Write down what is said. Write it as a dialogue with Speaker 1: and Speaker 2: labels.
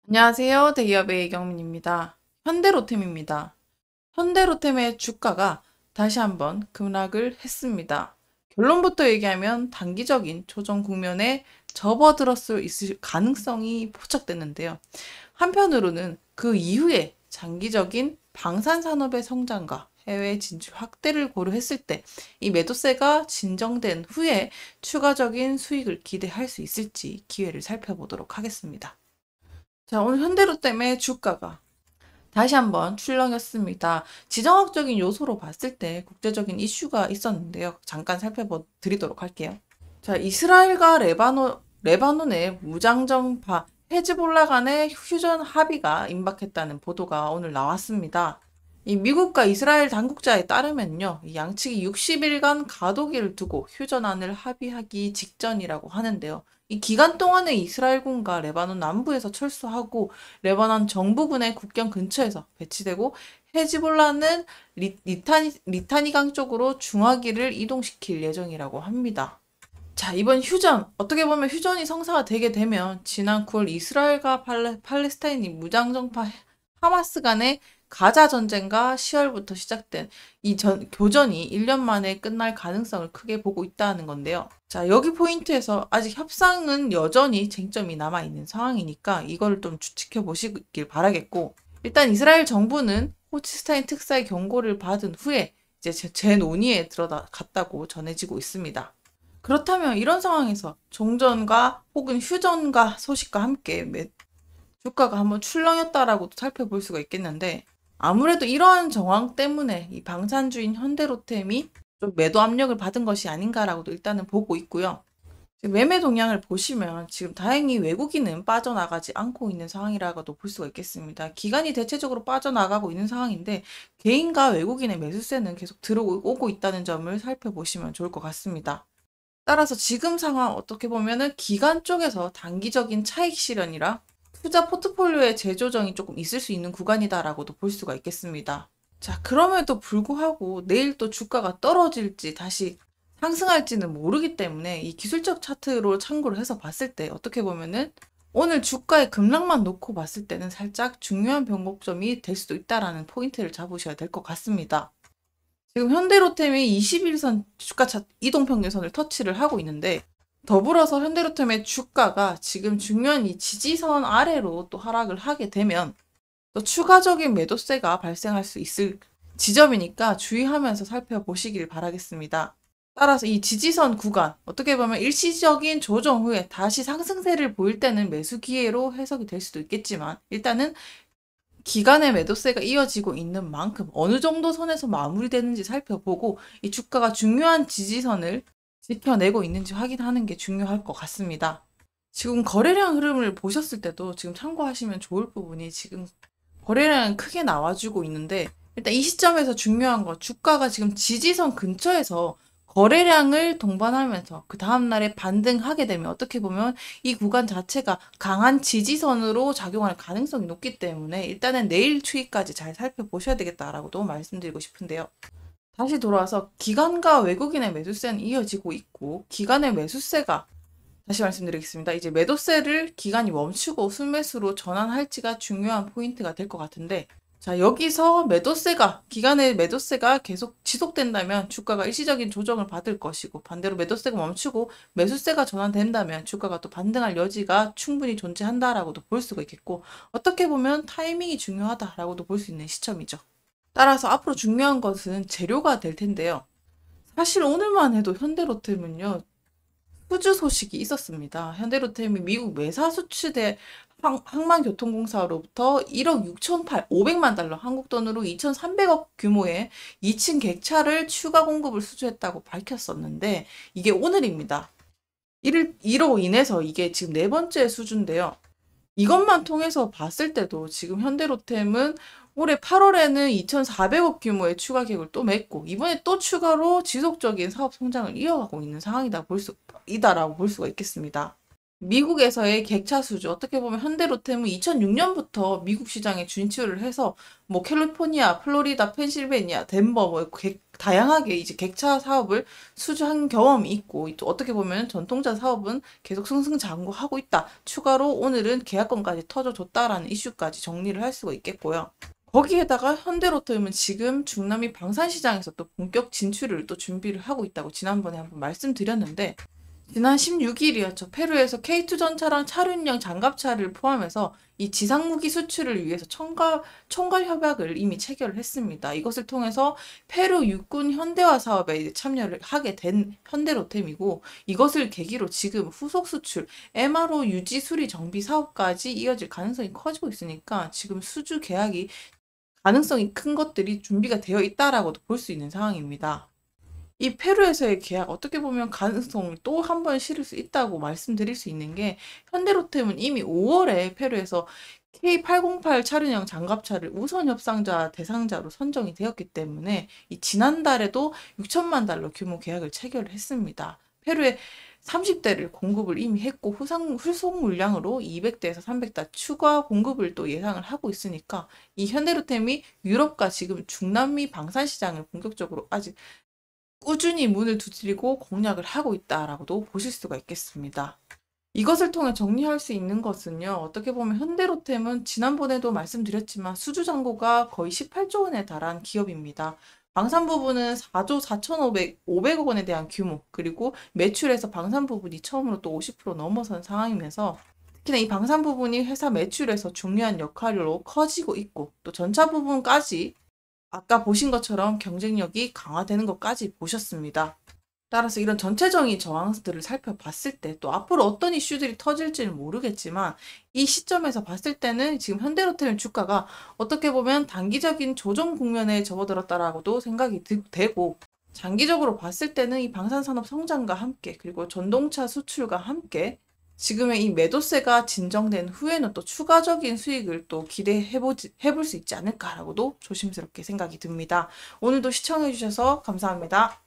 Speaker 1: 안녕하세요. 대기업의 이경민입니다. 현대로템입니다. 현대로템의 주가가 다시 한번 급락을 했습니다. 결론부터 얘기하면 단기적인 조정 국면에 접어들 수 있을 가능성이 포착됐는데요. 한편으로는 그 이후에 장기적인 방산산업의 성장과 해외 진출 확대를 고려했을 때 이 매도세가 진정된 후에 추가적인 수익을 기대할 수 있을지 기회를 살펴보도록 하겠습니다. 자, 오늘 현대로템의 주가가 다시 한번 출렁였습니다. 지정학적인 요소로 봤을 때 국제적인 이슈가 있었는데요. 잠깐 살펴드리도록 할게요. 자, 이스라엘과 레바논의 무장정파 헤즈볼라 간의 휴전 합의가 임박했다는 보도가 오늘 나왔습니다. 이 미국과 이스라엘 당국자에 따르면요, 이 양측이 60일간 가도기를 두고 휴전안을 합의하기 직전이라고 하는데요. 이 기간 동안에 이스라엘군과 레바논 남부에서 철수하고 레바논 정부군의 국경 근처에서 배치되고 헤즈볼라는 리타니강 쪽으로 중화기를 이동시킬 예정이라고 합니다. 자, 이번 휴전, 어떻게 보면 휴전이 성사가 되게 되면 지난 9월 이스라엘과 팔레스타인이 무장정파 하마스 간의 가자 전쟁과 10월부터 시작된 이 교전이 1년 만에 끝날 가능성을 크게 보고 있다는 건데요. 자, 여기 포인트에서 아직 협상은 여전히 쟁점이 남아있는 상황이니까 이거를 좀 지켜보시길 바라겠고, 일단 이스라엘 정부는 호치스타인 특사의 경고를 받은 후에 이제 재논의에 들어갔다고 전해지고 있습니다. 그렇다면 이런 상황에서 종전과 혹은 휴전과 소식과 함께 주가가 한번 출렁였다라고도 살펴볼 수가 있겠는데, 아무래도 이러한 정황 때문에 이 방산주인 현대로템이 좀 매도 압력을 받은 것이 아닌가라고도 일단은 보고 있고요. 지금 매매 동향을 보시면 지금 다행히 외국인은 빠져나가지 않고 있는 상황이라고도 볼 수가 있겠습니다. 기관이 대체적으로 빠져나가고 있는 상황인데 개인과 외국인의 매수세는 계속 들어오고 있다는 점을 살펴보시면 좋을 것 같습니다. 따라서 지금 상황 어떻게 보면은 기관 쪽에서 단기적인 차익 실현이라 투자 포트폴리오의 재조정이 조금 있을 수 있는 구간이다라고도 볼 수가 있겠습니다. 자, 그럼에도 불구하고 내일 또 주가가 떨어질지 다시 상승할지는 모르기 때문에 이 기술적 차트로 참고를 해서 봤을 때 어떻게 보면은 오늘 주가의 급락만 놓고 봤을 때는 살짝 중요한 변곡점이 될 수도 있다라는 포인트를 잡으셔야 될 것 같습니다. 지금 현대로템이 21선 주가 이동평균선을 터치를 하고 있는데 더불어서 현대로템의 주가가 지금 중요한 이 지지선 아래로 또 하락을 하게 되면 또 추가적인 매도세가 발생할 수 있을 지점이니까 주의하면서 살펴보시길 바라겠습니다. 따라서 이 지지선 구간, 어떻게 보면 일시적인 조정 후에 다시 상승세를 보일 때는 매수 기회로 해석이 될 수도 있겠지만 일단은 기간의 매도세가 이어지고 있는 만큼 어느 정도 선에서 마무리되는지 살펴보고 이 주가가 중요한 지지선을 지켜내고 있는지 확인하는 게 중요할 것 같습니다. 지금 거래량 흐름을 보셨을 때도 지금 참고하시면 좋을 부분이 지금 거래량은 크게 나와주고 있는데 일단 이 시점에서 중요한 건 주가가 지금 지지선 근처에서 거래량을 동반하면서 그 다음날에 반등하게 되면 어떻게 보면 이 구간 자체가 강한 지지선으로 작용할 가능성이 높기 때문에 일단은 내일 추이까지 잘 살펴보셔야 되겠다라고도 말씀드리고 싶은데요. 다시 돌아와서 기관과 외국인의 매수세는 이어지고 있고 기관의 매수세가 다시 말씀드리겠습니다. 이제 매도세를 기간이 멈추고 순매수로 전환할지가 중요한 포인트가 될 것 같은데 자, 여기서 기간의 매도세가 계속 지속된다면 주가가 일시적인 조정을 받을 것이고 반대로 매도세가 멈추고 매수세가 전환된다면 주가가 또 반등할 여지가 충분히 존재한다라고도 볼 수가 있겠고 어떻게 보면 타이밍이 중요하다라고도 볼 수 있는 시점이죠. 따라서 앞으로 중요한 것은 재료가 될 텐데요. 사실 오늘만 해도 현대로템은요, 후주 소식이 있었습니다. 현대로템이 미국 메사추세츠 항만교통공사로부터 1억 6,500만 달러, 한국 돈으로 2,300억 규모의 2층 객차를 추가 공급을 수주했다고 밝혔었는데 이게 오늘입니다. 이로 인해서 이게 지금 네 번째 수주인데요. 이것만 통해서 봤을 때도 지금 현대로템은 올해 8월에는 2,400억 규모의 추가 계획을 또 맺고 이번에 또 추가로 지속적인 사업 성장을 이어가고 있는 상황이다라고 볼 수가 있겠습니다. 미국에서의 객차 수주, 어떻게 보면 현대로템은 2006년부터 미국 시장에 진출을 해서 뭐 캘리포니아, 플로리다, 펜실베니아, 덴버 뭐 다양하게 이제 객차 사업을 수주한 경험이 있고, 또 어떻게 보면 전통차 사업은 계속 승승장구하고 있다. 추가로 오늘은 계약건까지 터져줬다라는 이슈까지 정리를 할 수가 있겠고요. 거기에다가 현대로템은 지금 중남미 방산시장에서 또 본격 진출을 또 준비를 하고 있다고 지난번에 한번 말씀드렸는데, 지난 16일이었죠. 페루에서 K2 전차랑 차륜형 장갑차를 포함해서 이 지상무기 수출을 위해서 총괄 협약을 이미 체결을 했습니다. 이것을 통해서 페루 육군 현대화 사업에 이제 참여를 하게 된 현대로템이고, 이것을 계기로 지금 후속 수출, MRO 유지 수리 정비 사업까지 이어질 가능성이 커지고 있으니까 지금 수주 계약이 가능성이 큰 것들이 준비가 되어 있다라고도 볼 수 있는 상황입니다. 이 페루에서의 계약 어떻게 보면 가능성을 또 한 번 실을 수 있다고 말씀드릴 수 있는 게, 현대로템은 이미 5월에 페루에서 K808 차륜형 장갑차를 우선 협상자 대상자로 선정이 되었기 때문에 이 지난달에도 6천만 달러 규모 계약을 체결을 했습니다. 페루에 30대를 공급을 이미 했고 후속 물량으로 200대에서 300대 추가 공급을 또 예상을 하고 있으니까, 이 현대로템이 유럽과 지금 중남미 방산 시장을 본격적으로 아직 꾸준히 문을 두드리고 공략을 하고 있다라고도 보실 수가 있겠습니다. 이것을 통해 정리할 수 있는 것은요, 어떻게 보면 현대로템은 지난번에도 말씀드렸지만 수주 잔고가 거의 18조 원에 달한 기업입니다. 방산 부분은 4조 4,500억 원에 대한 규모, 그리고 매출에서 방산 부분이 처음으로 또 50% 넘어선 상황이면서, 특히나 이 방산 부분이 회사 매출에서 중요한 역할로 커지고 있고, 또 전차 부분까지 아까 보신 것처럼 경쟁력이 강화되는 것까지 보셨습니다. 따라서 이런 전체적인 정황들을 살펴봤을 때 또 앞으로 어떤 이슈들이 터질지는 모르겠지만, 이 시점에서 봤을 때는 지금 현대로템 주가가 어떻게 보면 단기적인 조정 국면에 접어들었다라고도 생각이 되고, 장기적으로 봤을 때는 이 방산산업 성장과 함께, 그리고 전동차 수출과 함께 지금의 이 매도세가 진정된 후에는 또 추가적인 수익을 또 해볼 수 있지 않을까라고도 조심스럽게 생각이 듭니다. 오늘도 시청해주셔서 감사합니다.